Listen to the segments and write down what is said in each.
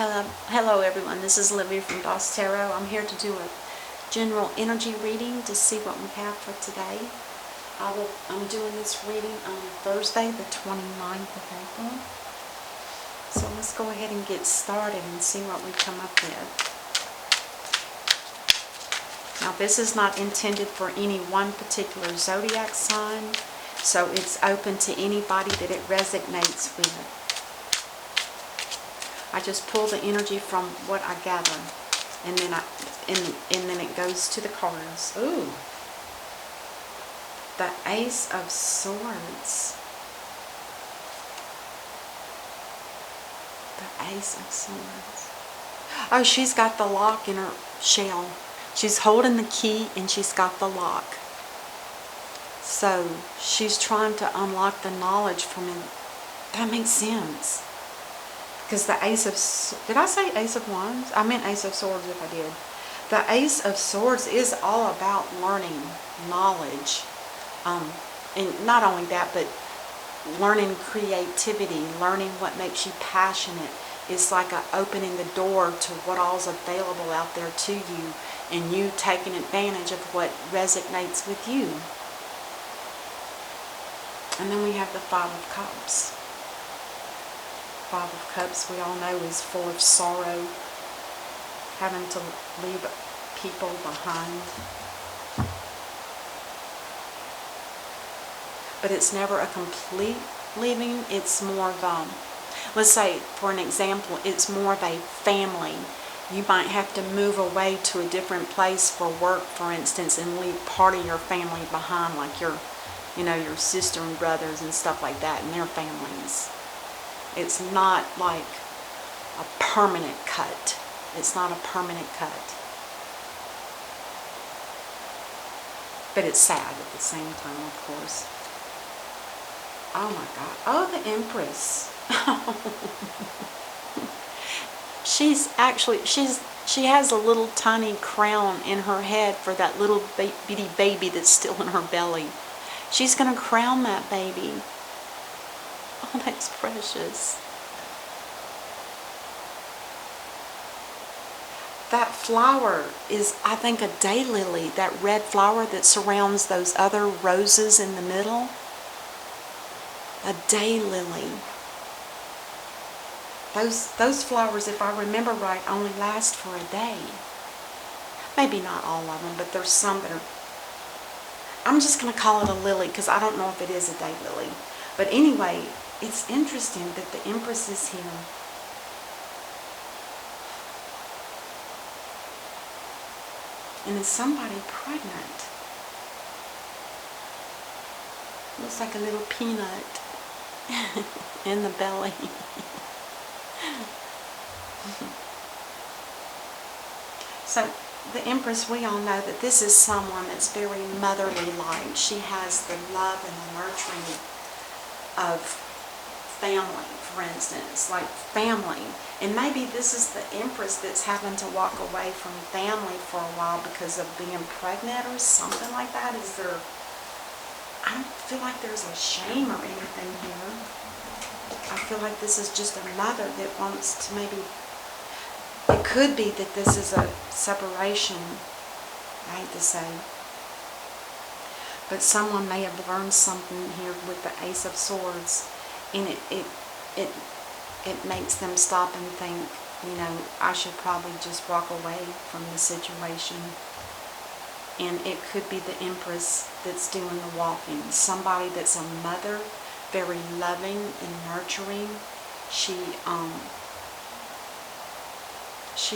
Hello everyone, this is Livy from Doss Tarot. I'm here to do a general energy reading to see what we have for today. I'm doing this reading on Thursday, the 29th of April. So let's go ahead and get started and see what we come up with. Now this is not intended for any one particular zodiac sign, so it's open to anybody that it resonates with. I just pull the energy from what I gather, and then it goes to the cards. Ooh, the Ace of Swords. The Ace of Swords. Oh, she's got the lock in her shell. She's holding the key and she's got the lock. So she's trying to unlock the knowledge from it. That makes sense. Because the Ace of... Did I say Ace of Wands? I meant Ace of Swords if I did. The Ace of Swords is all about learning, knowledge. And not only that, but learning creativity, learning what makes you passionate. It's like opening the door to what all's available out there to you, and you taking advantage of what resonates with you. And then we have the Five of Cups. Five of Cups, we all know, is full of sorrow, having to leave people behind. But it's never a complete leaving. It's more of let's say, for an example, it's more of a family. You might have to move away to a different place for work, for instance, and leave part of your family behind, like your sister and brothers and stuff like that, and their families. It's not like a permanent cut. It's not a permanent cut. But it's sad at the same time, of course. Oh my God. Oh, the Empress. She has a little tiny crown in her head for that little bitty baby that's still in her belly. She's going to crown that baby. Oh, that's precious. That flower is, I think, a daylily, that red flower that surrounds those other roses in the middle. A daylily. Those flowers, if I remember right, only last for a day. Maybe not all of them, but there's some that are... I'm just going to call it a lily because I don't know if it is a daylily. But anyway, it's interesting that the Empress is here. And is somebody pregnant? Looks like a little peanut in the belly. So the Empress, we all know that this is someone that's very motherly-like. She has the love and the nurturing of family, for instance, like family. And maybe this is the Empress that's having to walk away from family for a while because of being pregnant or something like that. Is there... I don't feel like there's a shame or anything here. I feel like this is just a mother that wants to maybe... It could be that this is a separation, I hate to say. But someone may have learned something here with the Ace of Swords, and it makes them stop and think, I should probably just walk away from the situation. And it could be the Empress that's doing the walking. Somebody that's a mother, very loving and nurturing. She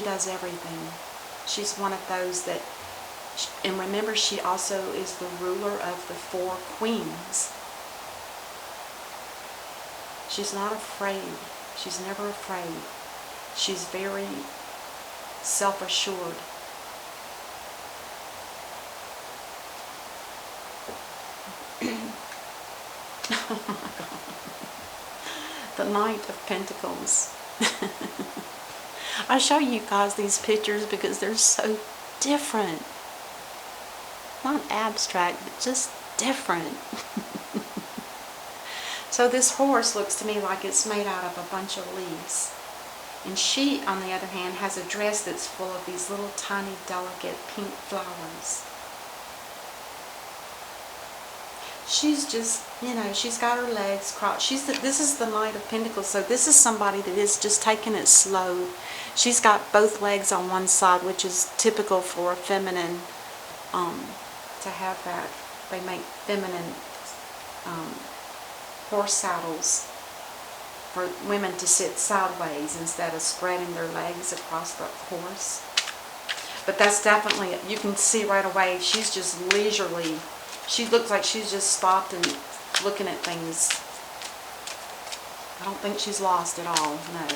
does everything. She's one of those that... And remember, she also is the ruler of the 4 queens. She's not afraid. She's never afraid. She's very self-assured. Oh my God. The Knight of Pentacles. I show you guys these pictures because they're so different. Not abstract, but just different. So this horse looks to me like it's made out of a bunch of leaves. And she, on the other hand, has a dress that's full of these little tiny, delicate pink flowers. She's just, she's got her legs crossed. This is the Knight of Pentacles, so this is somebody that is just taking it slow. She's got both legs on one side, which is typical for a feminine, to have that. They make feminine horse saddles for women to sit sideways instead of spreading their legs across the horse. But that's definitely, you can see right away, she's just leisurely. She looks like she's just stopped and looking at things. I don't think she's lost at all, no.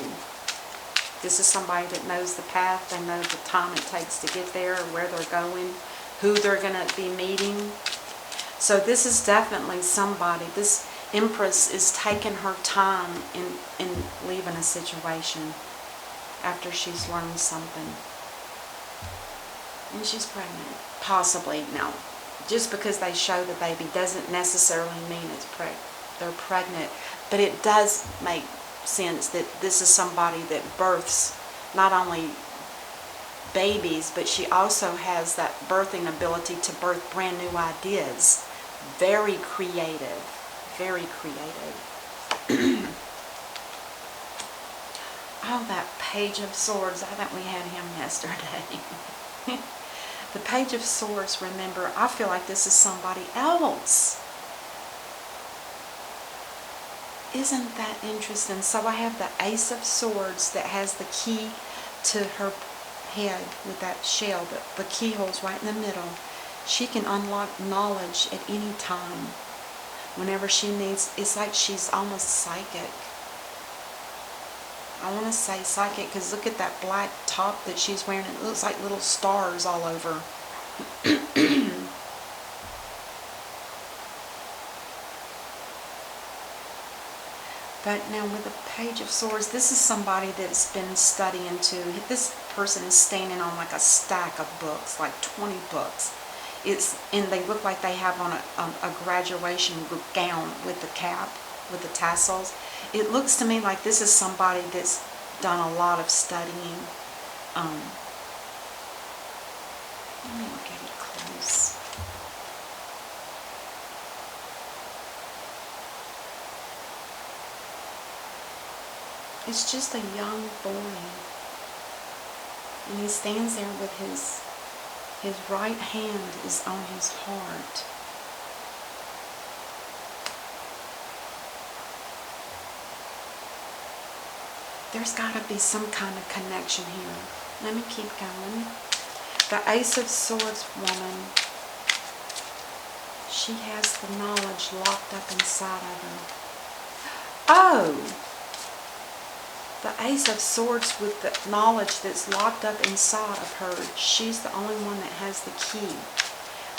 This is somebody that knows the path. They know the time it takes to get there, where they're going, who they're going to be meeting. So this is definitely somebody. This Empress is taking her time in leaving a situation after she's learned something. And she's pregnant. Possibly. Now, just because they show the baby doesn't necessarily mean they're pregnant. But it does make sense that this is somebody that births not only babies, but she also has that birthing ability to birth brand new ideas. Very creative. Very creative. Oh, that Page of Swords. I think we had him yesterday. The Page of Swords, remember, I feel like this is somebody else. Isn't that interesting? So I have the Ace of Swords that has the key to her head with that shell. The keyhole's right in the middle. She can unlock knowledge at any time. Whenever she needs, it's like she's almost psychic. I want to say psychic because look at that black top that she's wearing. It looks like little stars all over. But now with the Page of Swords, this is somebody that's been studying too. This person is standing on like a stack of books, like 20 books. And they look like they have on a graduation gown with the cap, with the tassels. It looks to me like this is somebody that's done a lot of studying. Let me look at it close. It's just a young boy. And he stands there with his right hand is on his heart. There's got to be some kind of connection here. Let me keep going. The Ace of Swords woman, she has the knowledge locked up inside of her. Oh! The Ace of Swords with the knowledge that's locked up inside of her, she's the only one that has the key.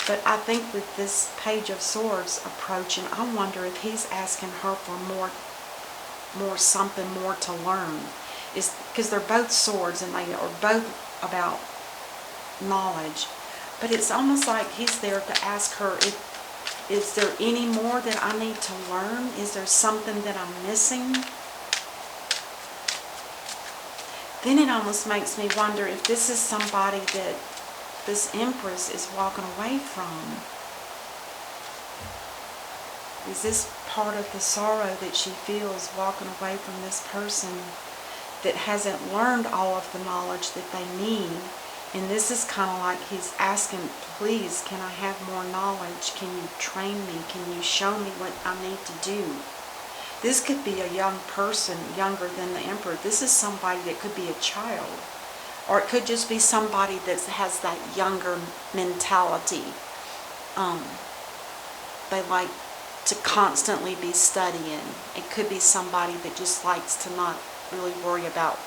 But I think with this Page of Swords approaching, I wonder if he's asking her for something more to learn. Is because they're both swords and they are both about knowledge. But it's almost like he's there to ask her, is there any more that I need to learn? Is there something that I'm missing? Then it almost makes me wonder if this is somebody that this Empress is walking away from. Is this part of the sorrow that she feels walking away from this person that hasn't learned all of the knowledge that they need? And this is kind of like he's asking, please, can I have more knowledge? Can you train me? Can you show me what I need to do? This could be a young person, younger than the Emperor. This is somebody that could be a child. Or it could just be somebody that has that younger mentality. They like to constantly be studying. It could be somebody that just likes to not really worry about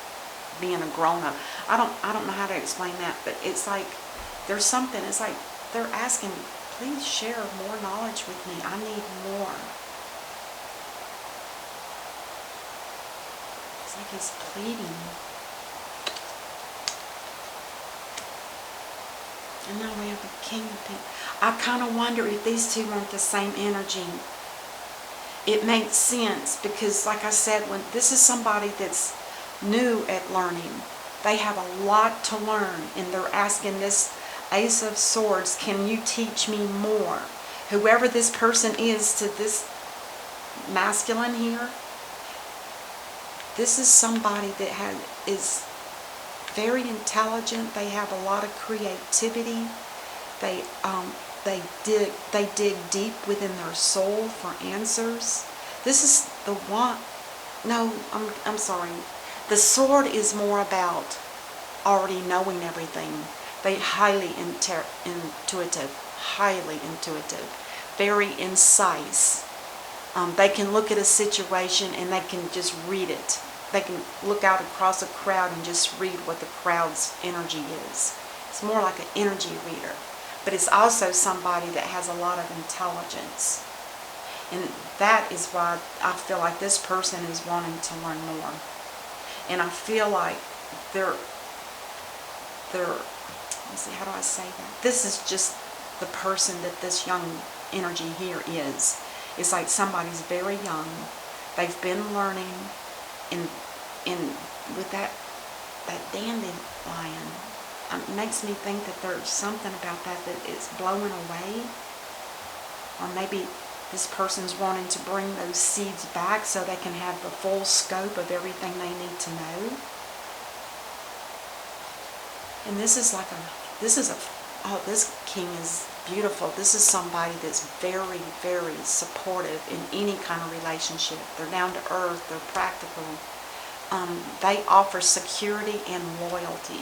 being a grown-up. I don't know how to explain that, but it's like there's something. It's like they're asking, please share more knowledge with me. I need more. It's like he's pleading. And now we have the King of Pentacles. I kind of wonder if these two want the same energy. It makes sense because, like I said, when this is somebody that's new at learning. They have a lot to learn, and they're asking this Ace of Swords, can you teach me more? Whoever this person is to this masculine here, this is somebody that is very intelligent. They have a lot of creativity. They dig deep within their soul for answers. This is the one. No, I'm sorry. The sword is more about already knowing everything. They highly intuitive, very incisive. They can look at a situation and they can just read it. They can look out across a crowd and just read what the crowd's energy is. It's more like an energy reader. But it's also somebody that has a lot of intelligence. And that is why I feel like this person is wanting to learn more. And I feel like they're let's see, how do I say that? This is just the person that this young energy here is. It's like somebody's very young. They've been learning in with that dandelion. It makes me think that there's something about that is blowing away. Or maybe this person's wanting to bring those seeds back so they can have the full scope of everything they need to know. And this king is beautiful. This is somebody that's very, very supportive in any kind of relationship. They're down to earth. They're practical. They offer security and loyalty.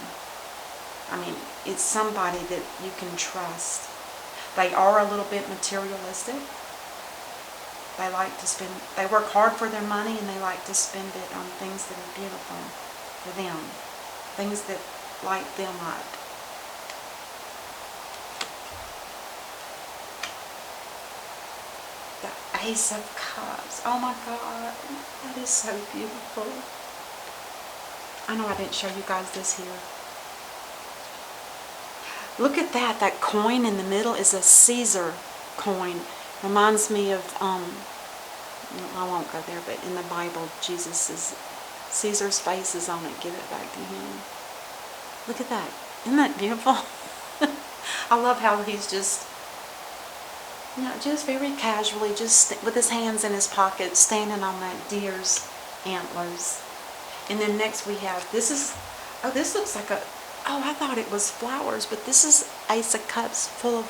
I mean, it's somebody that you can trust. They are a little bit materialistic. They work hard for their money, and they like to spend it on things that are beautiful for them. Things that light them up. The Ace of Cups. Oh my God, that is so beautiful. I know I didn't show you guys this here. Look at that. That coin in the middle is a Caesar coin. Reminds me of, I won't go there, but in the Bible, Caesar's face is on it. Give it back to him. Look at that. Isn't that beautiful? I love how he's just, just very casually, just with his hands in his pocket, standing on that deer's antlers. And then next we have, this looks like I thought it was flowers, but this is Ace of Cups full of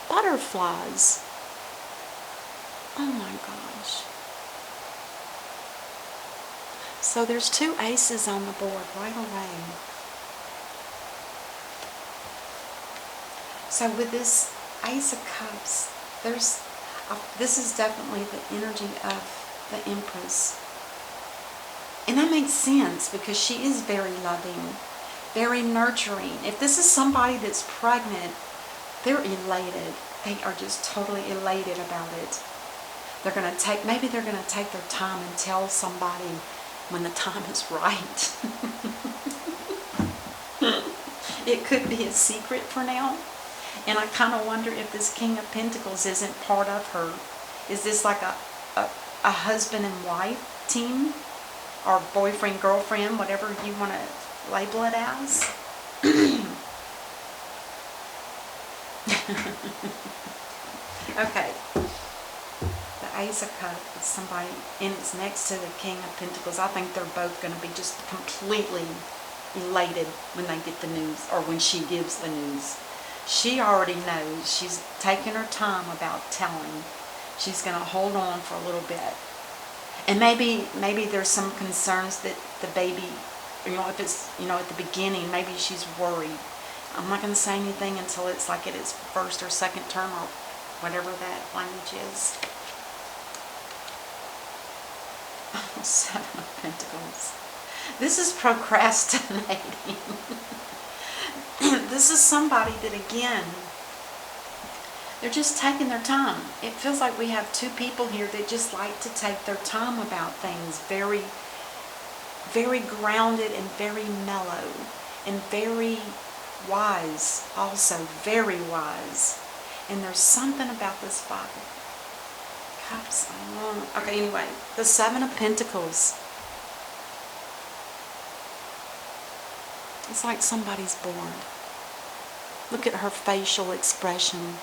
butterflies. Oh my gosh. So there's two aces on the board right away. So with this Ace of Cups, this is definitely the energy of the Empress. And that makes sense because she is very loving, very nurturing. If this is somebody that's pregnant, they're elated. They are just totally elated about it. Maybe they're going to take their time and tell somebody when the time is right. It could be a secret for now. And I kind of wonder if this King of Pentacles isn't part of her. Is this like a husband and wife team? Or boyfriend, girlfriend, whatever you want to label it as? Okay. The Ace of Cups is somebody, and it's next to the King of Pentacles. I think they're both going to be just completely elated when they get the news, or when she gives the news. She already knows. She's taking her time about telling. She's going to hold on for a little bit. And maybe there's some concerns that the baby, if it's, at the beginning, maybe she's worried. I'm not going to say anything until it's like at its first or second term, or whatever that language is. Oh, Seven of Pentacles. This is procrastinating. This is somebody that, again, they're just taking their time. It feels like we have two people here that just like to take their time about things. Very, very grounded and very mellow. And very wise also. Very wise. And there's something about this Five of Cups. Okay, anyway. The Seven of Pentacles. It's like somebody's bored. Look at her facial expression.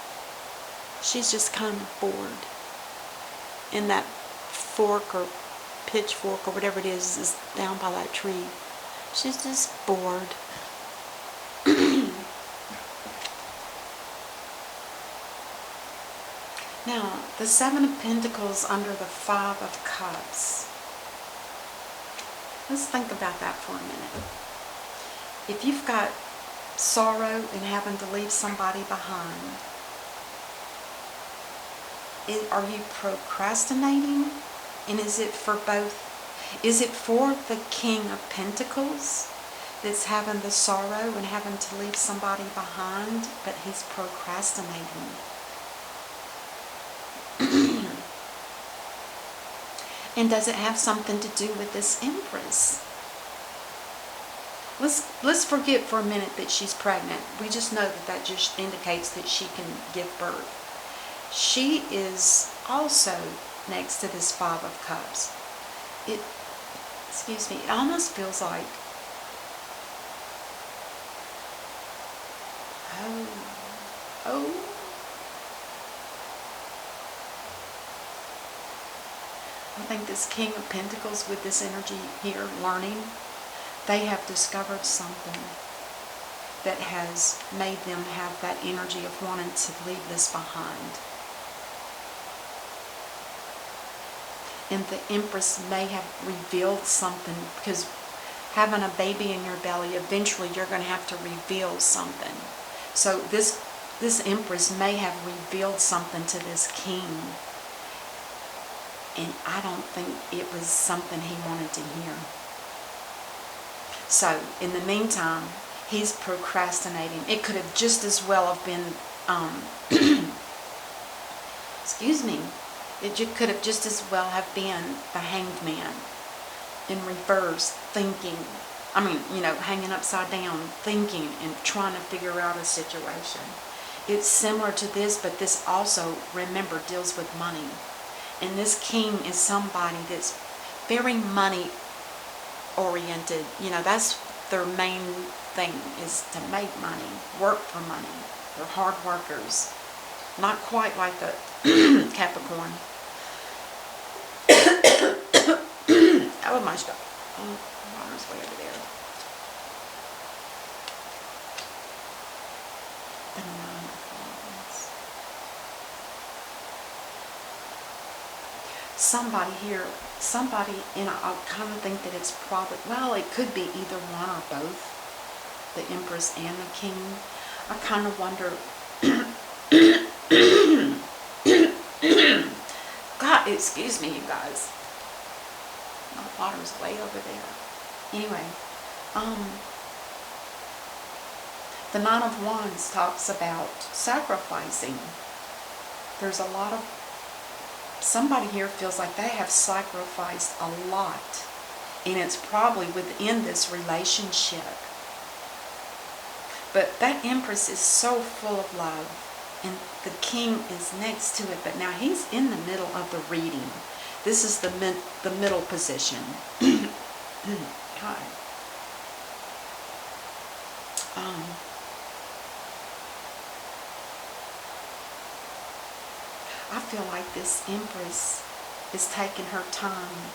She's just kind of bored. And that fork or pitchfork or whatever it is down by that tree. She's just bored. Now, the Seven of Pentacles under the Five of Cups. Let's think about that for a minute. If you've got sorrow in having to leave somebody behind, are you procrastinating? And is it for both? Is it for the King of Pentacles that's having the sorrow and having to leave somebody behind, but he's procrastinating? And does it have something to do with this Empress? Let's forget for a minute that she's pregnant. We just know that that just indicates that she can give birth. She is also next to this Five of Cups. It almost feels like, oh. I think this King of Pentacles with this energy here, learning, they have discovered something that has made them have that energy of wanting to leave this behind. And the Empress may have revealed something, because having a baby in your belly, eventually you're going to have to reveal something. So this Empress may have revealed something to this king. And I don't think it was something he wanted to hear. So, in the meantime, he's procrastinating. It could have just as well have been, it could have just as well have been the Hanged Man in reverse, thinking, hanging upside down, thinking and trying to figure out a situation. It's similar to this, but this also, remember, deals with money. And this king is somebody that's very money oriented. That's their main thing, is to make money, work for money. They're hard workers. Not quite like the Capricorn. Oh, my stuff. Oh, water's way over there. The Nine of Wands. Somebody, and I kind of think that it's probably, well, it could be either one or both, the Empress and the King. I kind of wonder, God, excuse me, you guys. My water's way over there. Anyway, the Nine of Wands talks about sacrificing. There's a lot of, somebody here feels like they have sacrificed a lot, and it's probably within this relationship. But that Empress is so full of love, and the King is next to it, but now he's in the middle of the reading. This is the middle position. God. I feel like this Empress is taking her time,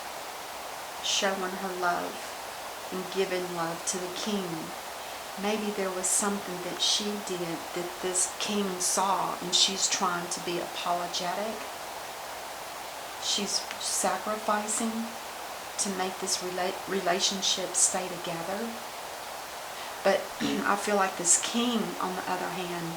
showing her love and giving love to the King. Maybe there was something that she did that this King saw, and she's trying to be apologetic. She's sacrificing to make this relationship stay together. But I feel like this King, on the other hand,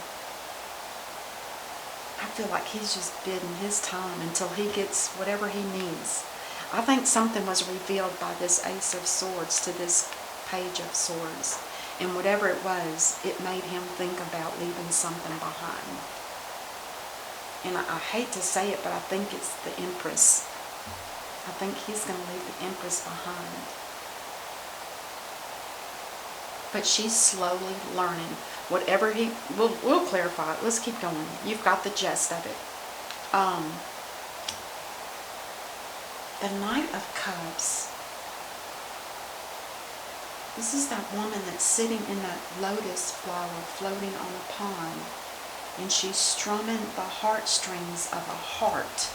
I feel like he's just biding his time until he gets whatever he needs. I think something was revealed by this Ace of Swords to this Page of Swords. And whatever it was, it made him think about leaving something behind. And I hate to say it, but I think it's the Empress. I think he's going to leave the Empress behind. But she's slowly learning. Whatever we'll clarify it. Let's keep going. You've got the gist of it. The Knight of Cups. This is that woman that's sitting in that lotus flower floating on a pond, and she's strumming the heartstrings of a heart,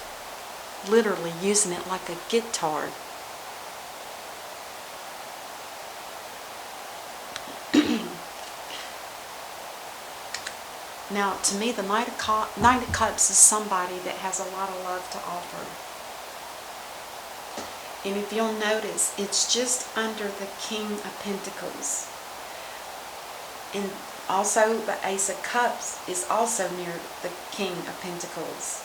literally using it like a guitar. Now, to me, the Knight of Cups is somebody that has a lot of love to offer. And if you'll notice, it's just under the King of Pentacles. And also, the Ace of Cups is also near the King of Pentacles.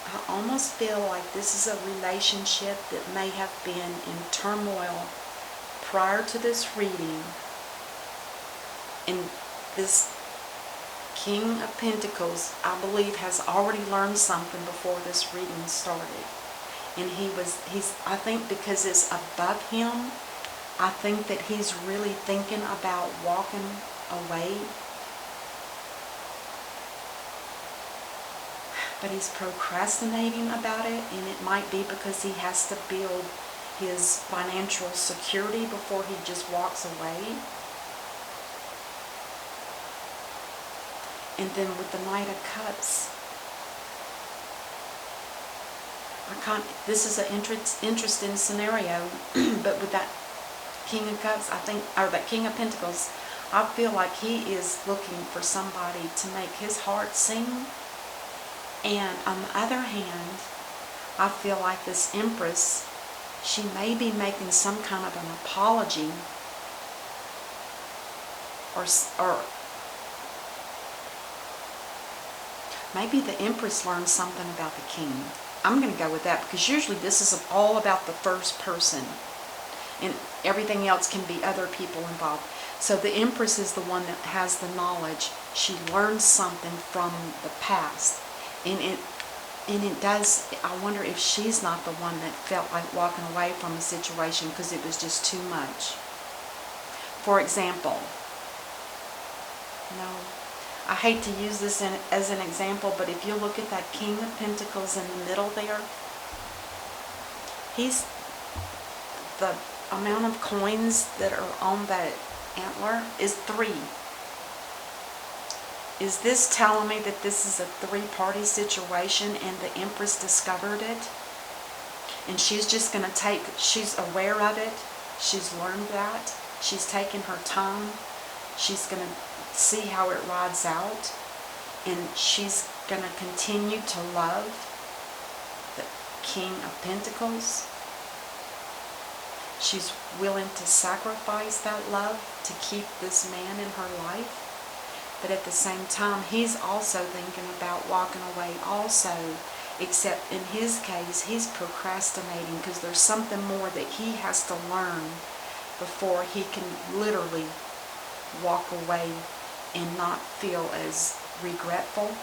I almost feel like this is a relationship that may have been in turmoil prior to this reading. And this King of Pentacles, I believe, has already learned something before this reading started. And I think because it's above him, I think that he's really thinking about walking away. But he's procrastinating about it, and it might be because he has to build his financial security before he just walks away. And then with the Knight of Cups, this is an interesting scenario, but with that King of Cups, I think, or that King of Pentacles, I feel like he is looking for somebody to make his heart sing. And on the other hand, I feel like this Empress, she may be making some kind of an apology, or maybe the Empress learned something about the King. I'm going to go with that, because usually this is all about the first person, and everything else can be other people involved. So the Empress is the one that has the knowledge. She learned something from the past, and it does. I wonder if she's not the one that felt like walking away from a situation because it was just too much. For example, I hate to use this as an example, but if you look at that King of Pentacles in the middle there, the amount of coins that are on that antler is 3. Is this telling me that this is a 3-party situation and the Empress discovered it? And she's just going to she's aware of it. She's learned that. She's taken her time. She's going to see how it rides out. And she's going to continue to love the King of Pentacles. She's willing to sacrifice that love to keep this man in her life. But at the same time, he's also thinking about walking away also, except in his case, he's procrastinating because there's something more that he has to learn before he can literally walk away and not feel as regretful.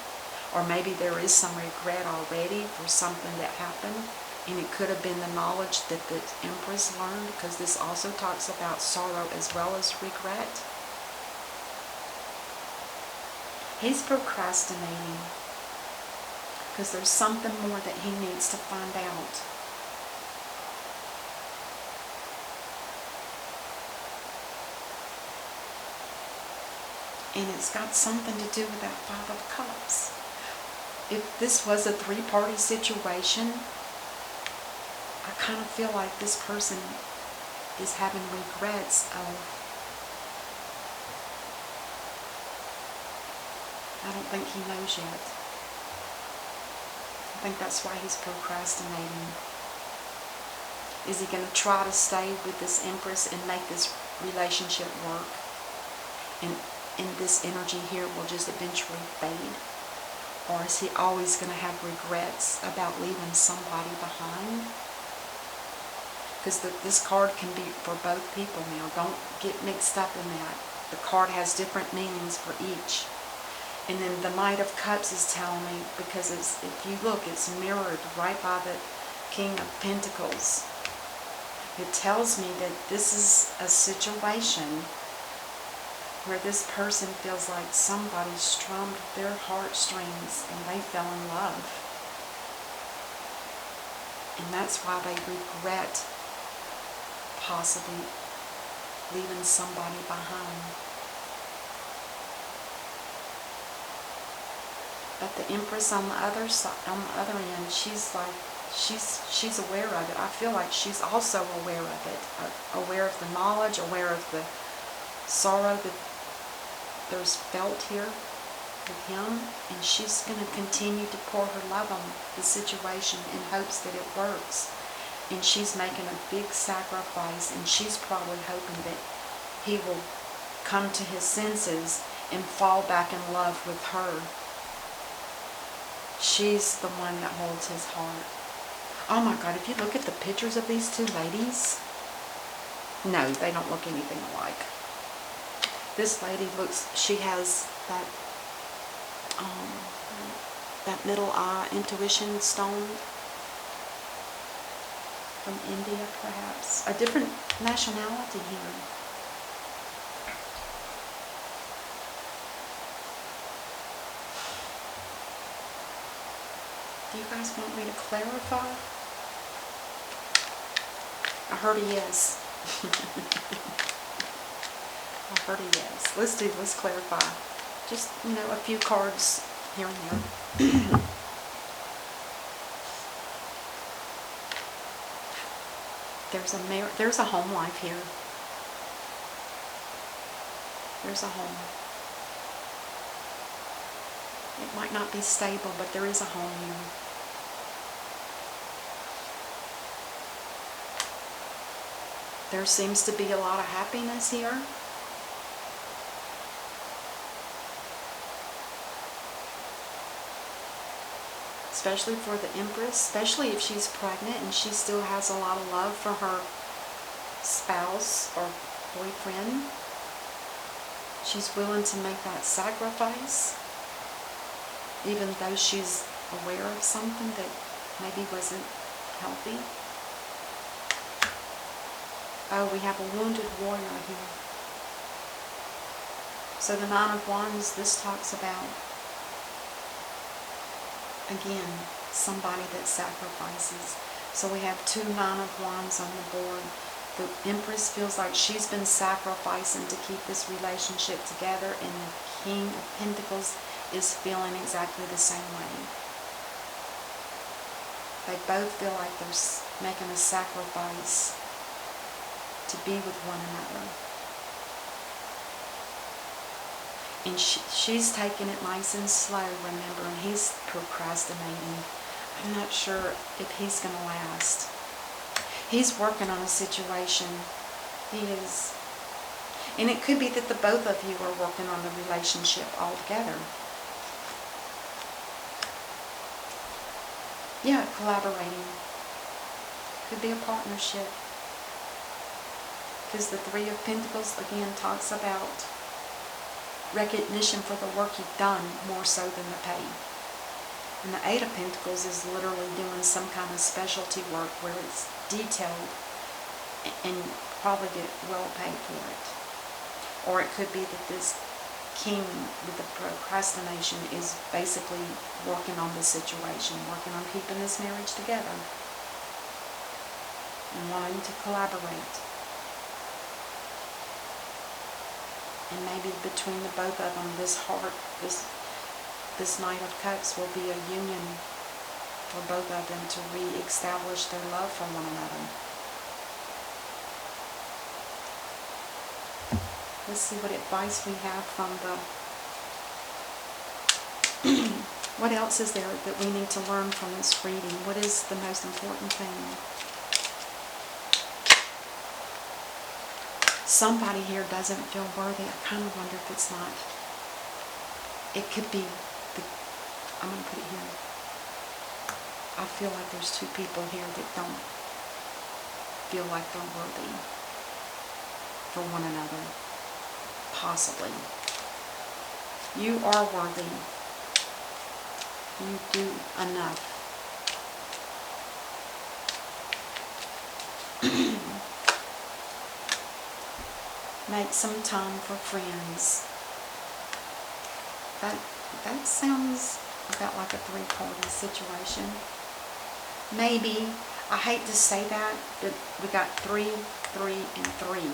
Or maybe there is some regret already for something that happened, and it could have been the knowledge that the Empress learned, because this also talks about sorrow as well as regret. He's procrastinating because there's something more that he needs to find out. And it's got something to do with that 5 of Cups. If this was a 3-party situation, I kind of feel like this person is having regrets of, I don't think he knows yet. I think that's why he's procrastinating. Is he going to try to stay with this Empress and make this relationship work? And this energy here will just eventually fade? Or is he always going to have regrets about leaving somebody behind? Because this card can be for both people now. Don't get mixed up in that. The card has different meanings for each. And then the Knight of Cups is telling me, because if you look, it's mirrored right by the King of Pentacles. It tells me that this is a situation where this person feels like somebody strummed their heartstrings and they fell in love. And that's why they regret possibly leaving somebody behind. But the Empress on the other side, on the other end, she's like, she's aware of it. I feel like she's also aware of it, aware of the knowledge, aware of the sorrow that there's felt here with him, and she's going to continue to pour her love on the situation in hopes that it works. And she's making a big sacrifice, and she's probably hoping that he will come to his senses and fall back in love with her. She's the one that holds his heart. Oh my God, if you look at the pictures of these two ladies, no, they don't look anything alike. This lady looks, she has that that middle eye intuition stone from India, perhaps. A different nationality here. Do you guys want me to clarify? I heard a yes. I heard a yes. Let's clarify. Just, a few cards here and there. There's a home life here. There's a home. It might not be stable, but there is a home here. There seems to be a lot of happiness here. Especially for the Empress, especially if she's pregnant and she still has a lot of love for her spouse or boyfriend. She's willing to make that sacrifice, even though she's aware of something that maybe wasn't healthy. Oh, we have a wounded warrior here. So the Nine of Wands, this talks about, again, somebody that sacrifices. So we have two Nine of Wands on the board. The Empress feels like she's been sacrificing to keep this relationship together, and the King of Pentacles is feeling exactly the same way. They both feel like they're making a sacrifice to be with one another. And she's taking it nice and slow, remember, and he's procrastinating. I'm not sure if he's going to last. He's working on a situation. He is. And it could be that the both of you are working on the relationship all together. Yeah, collaborating. Could be a partnership. Because the Three of Pentacles, again, talks about recognition for the work you've done more so than the pay. And the Eight of Pentacles is literally doing some kind of specialty work where it's detailed and probably get well paid for it. Or it could be that this King with the procrastination is basically working on the situation, working on keeping this marriage together and wanting to collaborate. And maybe between the both of them, this Knight of Cups will be a union for both of them to re-establish their love for one another. Let's see what advice we have from the... What else is there that we need to learn from this reading? What is the most important thing? Somebody here doesn't feel worthy. I kind of wonder if it's not. It could be, I'm going to put it here. I feel like there's two people here that don't feel like they're worthy for one another. Possibly. You are worthy. You do enough. Make some time for friends. That sounds about like a three-party situation. Maybe. I hate to say that, but we got 3, 3, and 3.